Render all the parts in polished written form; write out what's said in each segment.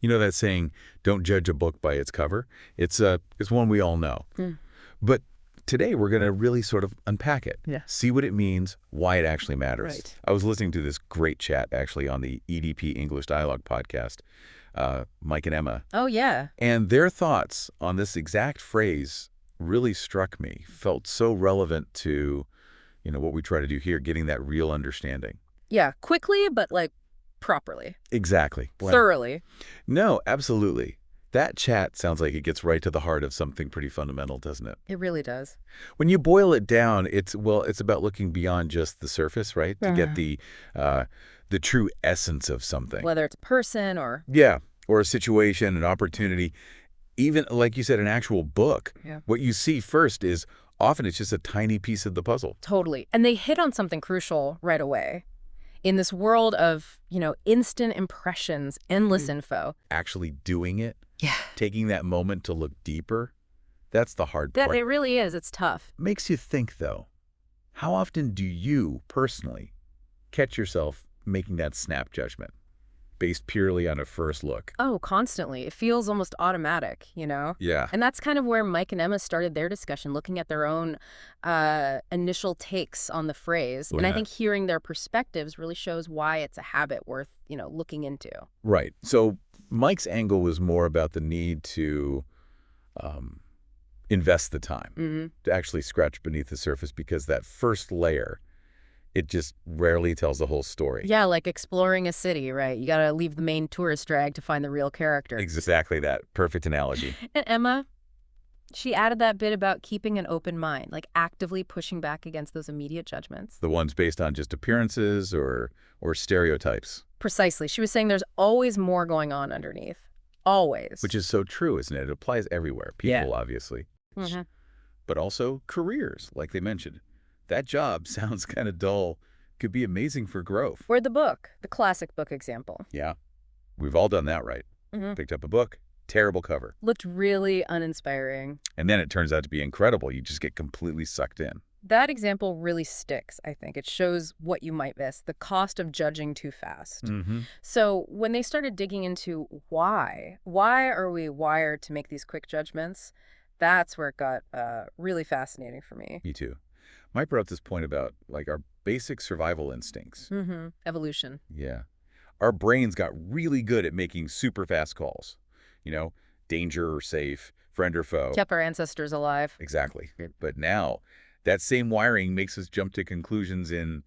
You know that saying, don't judge a book by its cover? It's one we all know. But today we're going to really sort of unpack it, see what it means, why it actually matters. Right. I was listening to this great chat actually on the EDP English Dialogue podcast, Mike and Emma. Oh, yeah. And their thoughts on this exact phrase really struck me, felt so relevant to, what we try to do here, getting that real understanding. Yeah, quickly, but properly. Exactly. Thoroughly. No, absolutely. That chat sounds like it gets right to the heart of something pretty fundamental, doesn't it? It really does. When you boil it down, it's about looking beyond just the surface, right? To get the true essence of something. Whether it's a person or... Yeah, or a situation, an opportunity, even, like you said, an actual book. Yeah. What you see first is often it's just a tiny piece of the puzzle. Totally. And they hit on something crucial right away. In this world of, instant impressions, endless info. Actually doing it. Yeah. Taking that moment to look deeper. That's the hard part. It really is. It's tough. Makes you think, though. How often do you, personally, catch yourself making that snap judgment based purely on a first look? Oh, constantly. It feels almost automatic, Yeah. And that's kind of where Mike and Emma started their discussion, looking at their own initial takes on the phrase. Oh, and I yeah. think hearing their perspectives really shows why it's a habit worth, looking into. Right. So Mike's angle was more about the need to invest the time to actually scratch beneath the surface, because that first layer, it just rarely tells the whole story. Yeah, like exploring a city, right? You got to leave the main tourist drag to find the real character. Exactly that. Perfect analogy. And Emma, she added that bit about keeping an open mind, like actively pushing back against those immediate judgments. The ones based on just appearances or stereotypes. Precisely. She was saying there's always more going on underneath. Always. Which is so true, isn't it? It applies everywhere. People, obviously. But also careers, like they mentioned. That job sounds kind of dull, could be amazing for growth. Or the book, the classic book example. Yeah. We've all done that, right? Picked up a book, terrible cover. Looked really uninspiring. And then it turns out to be incredible. You just get completely sucked in. That example really sticks, I think. It shows what you might miss, the cost of judging too fast. So when they started digging into why are we wired to make these quick judgments, that's where it got really fascinating for me. Me too. Mike brought up this point about our basic survival instincts. Evolution. Yeah. Our brains got really good at making super fast calls. Danger or safe, friend or foe. Kept our ancestors alive. Exactly. But now that same wiring makes us jump to conclusions in,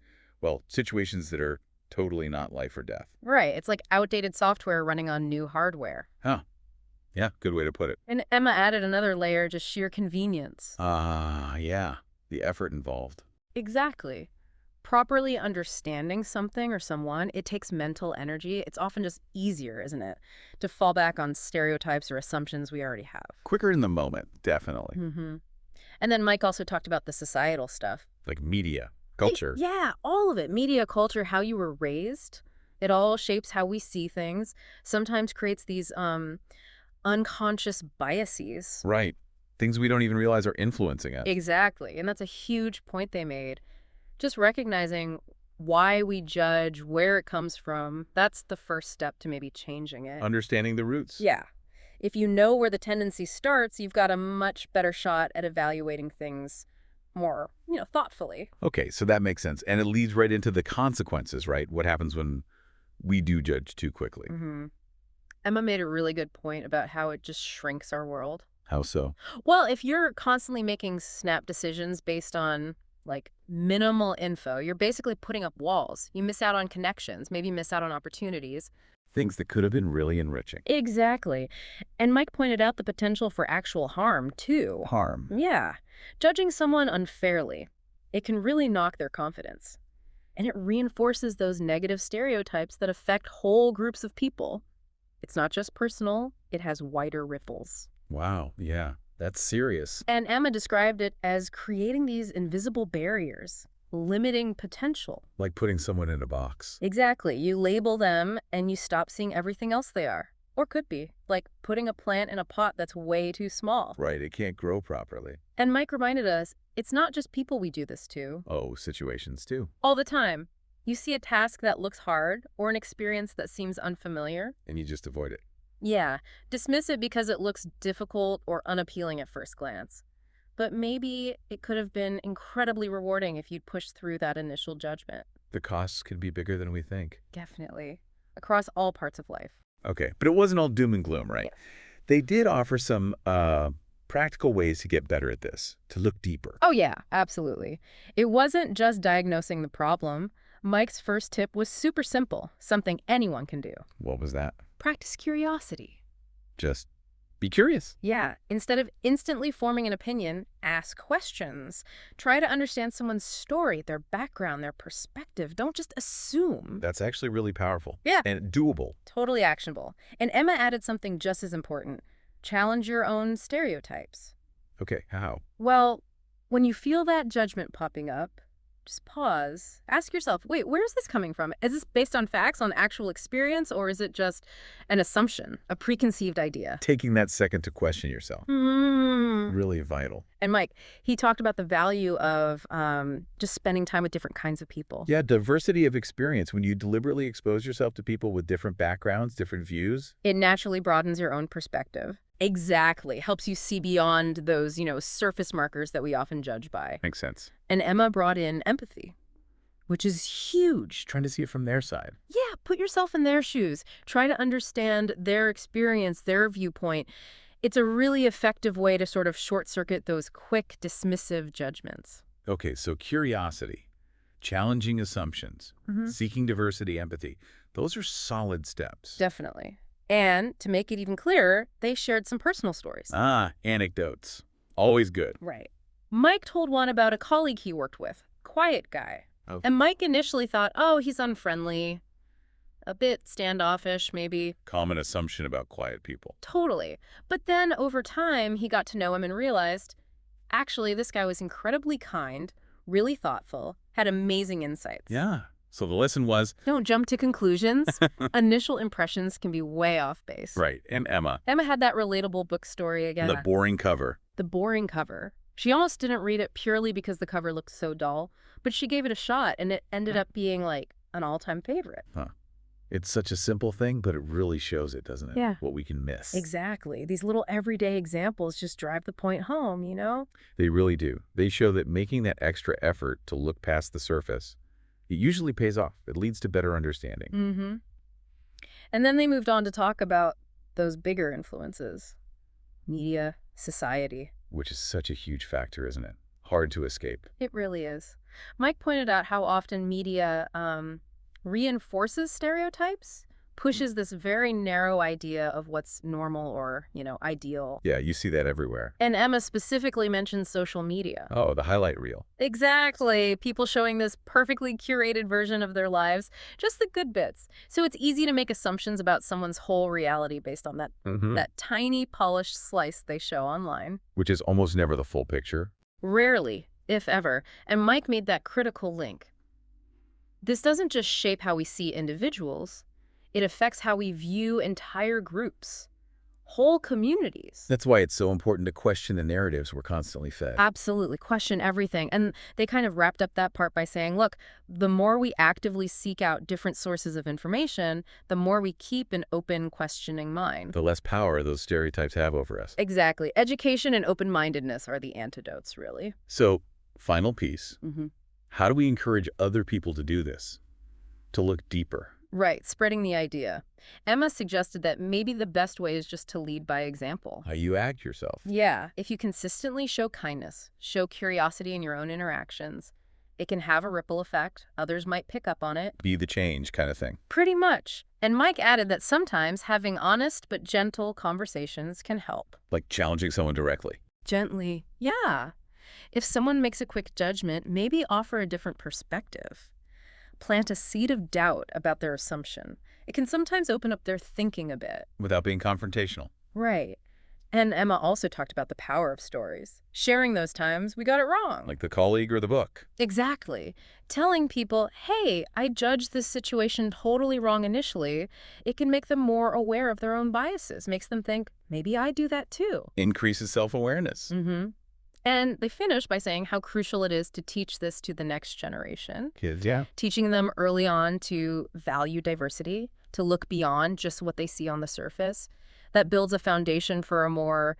situations that are totally not life or death. Right. It's like outdated software running on new hardware. Huh. Yeah, good way to put it. And Emma added another layer, just sheer convenience. Yeah. The effort involved. Exactly. Properly understanding something or someone, it takes mental energy. It's often just easier, isn't it, to fall back on stereotypes or assumptions we already have. Quicker in the moment, definitely. And then Mike also talked about the societal stuff. Like media, culture. Yeah, all of it. Media, culture, how you were raised. It all shapes how we see things. Sometimes creates these unconscious biases. Right. Things we don't even realize are influencing us. Exactly. And that's a huge point they made. Just recognizing why we judge, where it comes from, that's the first step to maybe changing it. Understanding the roots. Yeah. If you know where the tendency starts, you've got a much better shot at evaluating things more, thoughtfully. Okay, so that makes sense. And it leads right into the consequences, right? What happens when we do judge too quickly. Emma made a really good point about how it just shrinks our world. How so? Well, if you're constantly making snap decisions based on minimal info, you're basically putting up walls. You miss out on connections, maybe miss out on opportunities. Things that could have been really enriching. Exactly. And Mike pointed out the potential for actual harm, too. Harm. Yeah. Judging someone unfairly, it can really knock their confidence. And it reinforces those negative stereotypes that affect whole groups of people. It's not just personal, it has wider ripples. Wow, yeah. That's serious. And Emma described it as creating these invisible barriers, limiting potential. Like putting someone in a box. Exactly. You label them and you stop seeing everything else they are. Or could be. Like putting a plant in a pot that's way too small. Right, it can't grow properly. And Mike reminded us, it's not just people we do this to. Oh, situations too. All the time. You see a task that looks hard or an experience that seems unfamiliar. And you just avoid it. Yeah, dismiss it because it looks difficult or unappealing at first glance. But maybe it could have been incredibly rewarding if you'd pushed through that initial judgment. The costs could be bigger than we think. Definitely. Across all parts of life. Okay, but it wasn't all doom and gloom, right? Yes. They did offer some practical ways to get better at this, to look deeper. Oh, yeah, absolutely. It wasn't just diagnosing the problem. Mike's first tip was super simple, something anyone can do. What was that? Practice curiosity. Just be curious. Yeah, instead of instantly forming an opinion, ask questions. Try to understand someone's story, their background, their perspective. Don't just assume. That's actually really powerful. Yeah. And doable. Totally actionable. And Emma added something just as important. Challenge your own stereotypes. Okay, how? Well, when you feel that judgment popping up, just pause. Ask yourself, wait, where is this coming from? Is this based on facts, on actual experience, or is it just an assumption, a preconceived idea? Taking that second to question yourself. Really vital. And Mike, he talked about the value of just spending time with different kinds of people. Yeah, diversity of experience. When you deliberately expose yourself to people with different backgrounds, different views. It naturally broadens your own perspective. Exactly. Helps you see beyond those, surface markers that we often judge by. Makes sense. And Emma brought in empathy, which is huge. Trying to see it from their side. Yeah, put yourself in their shoes. Try to understand their experience, their viewpoint. It's a really effective way to sort of short-circuit those quick, dismissive judgments. Okay, so curiosity, challenging assumptions, seeking diversity, empathy. Those are solid steps. Definitely. And to make it even clearer, they shared some personal stories. Anecdotes. Always good. Right. Mike told one about a colleague he worked with, quiet guy. Oh. And Mike initially thought, oh, he's unfriendly, a bit standoffish, maybe. Common assumption about quiet people. Totally. But then over time, he got to know him and realized, actually, this guy was incredibly kind, really thoughtful, had amazing insights. Yeah. So the lesson was... Don't jump to conclusions. Initial impressions can be way off base. Right. And Emma. Emma had that relatable book story again. The boring cover. The boring cover. She almost didn't read it purely because the cover looked so dull, but she gave it a shot, and it ended up being like an all-time favorite. Huh. It's such a simple thing, but it really shows it, doesn't it? Yeah. What we can miss. Exactly. These little everyday examples just drive the point home, They really do. They show that making that extra effort to look past the surface, it usually pays off. It leads to better understanding. And then they moved on to talk about those bigger influences. Media, society. Which is such a huge factor, isn't it? Hard to escape. It really is. Mike pointed out how often media reinforces stereotypes, pushes this very narrow idea of what's normal or, ideal. Yeah, you see that everywhere. And Emma specifically mentions social media. Oh, the highlight reel. Exactly. People showing this perfectly curated version of their lives, just the good bits. So it's easy to make assumptions about someone's whole reality based on that tiny polished slice they show online. Which is almost never the full picture. Rarely, if ever. And Mike made that critical link. This doesn't just shape how we see individuals. It affects how we view entire groups, whole communities. That's why it's so important to question the narratives we're constantly fed. Absolutely. Question everything. And they kind of wrapped up that part by saying, look, the more we actively seek out different sources of information, the more we keep an open, questioning mind. The less power those stereotypes have over us. Exactly. Education and open-mindedness are the antidotes, really. So, final piece. How do we encourage other people to do this? To look deeper? Right, spreading the idea. Emma suggested that maybe the best way is just to lead by example. How you act yourself. Yeah, if you consistently show kindness, show curiosity in your own interactions, it can have a ripple effect. Others might pick up on it. Be the change kind of thing. Pretty much. And Mike added that sometimes having honest but gentle conversations can help. Like challenging someone directly. Gently. Yeah. If someone makes a quick judgment, maybe offer a different perspective. Plant a seed of doubt about their assumption. It can sometimes open up their thinking a bit. Without being confrontational. Right. And Emma also talked about the power of stories. Sharing those times we got it wrong. Like the colleague or the book. Exactly. Telling people, hey, I judged this situation totally wrong initially, it can make them more aware of their own biases. Makes them think, maybe I do that too. Increases self-awareness. And they finish by saying how crucial it is to teach this to the next generation. Kids, yeah. Teaching them early on to value diversity, to look beyond just what they see on the surface. That builds a foundation for a more,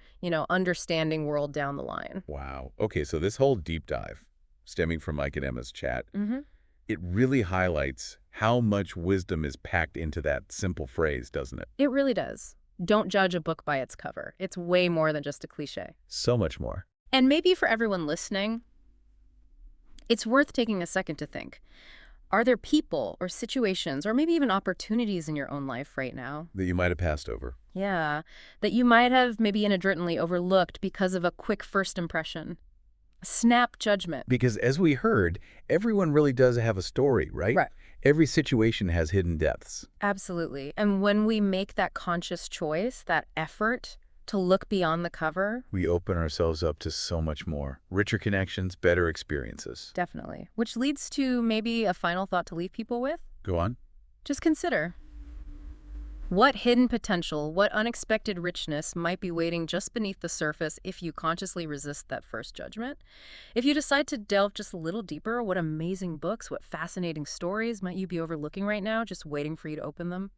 understanding world down the line. Wow. Okay, so this whole deep dive, stemming from Mike and Emma's chat, it really highlights how much wisdom is packed into that simple phrase, doesn't it? It really does. Don't judge a book by its cover. It's way more than just a cliche. So much more. And maybe for everyone listening, it's worth taking a second to think. Are there people or situations or maybe even opportunities in your own life right now that you might have passed over? Yeah, that you might have maybe inadvertently overlooked because of a quick first impression, a snap judgment. Because as we heard, everyone really does have a story, right? Right. Every situation has hidden depths. Absolutely. And when we make that conscious choice, that effort to look beyond the cover, we open ourselves up to so much more. Richer connections, better experiences. Definitely. Which leads to maybe a final thought to leave people with. Go on. Just consider. What hidden potential, what unexpected richness might be waiting just beneath the surface if you consciously resist that first judgment? If you decide to delve just a little deeper, what amazing books, what fascinating stories might you be overlooking right now, just waiting for you to open them?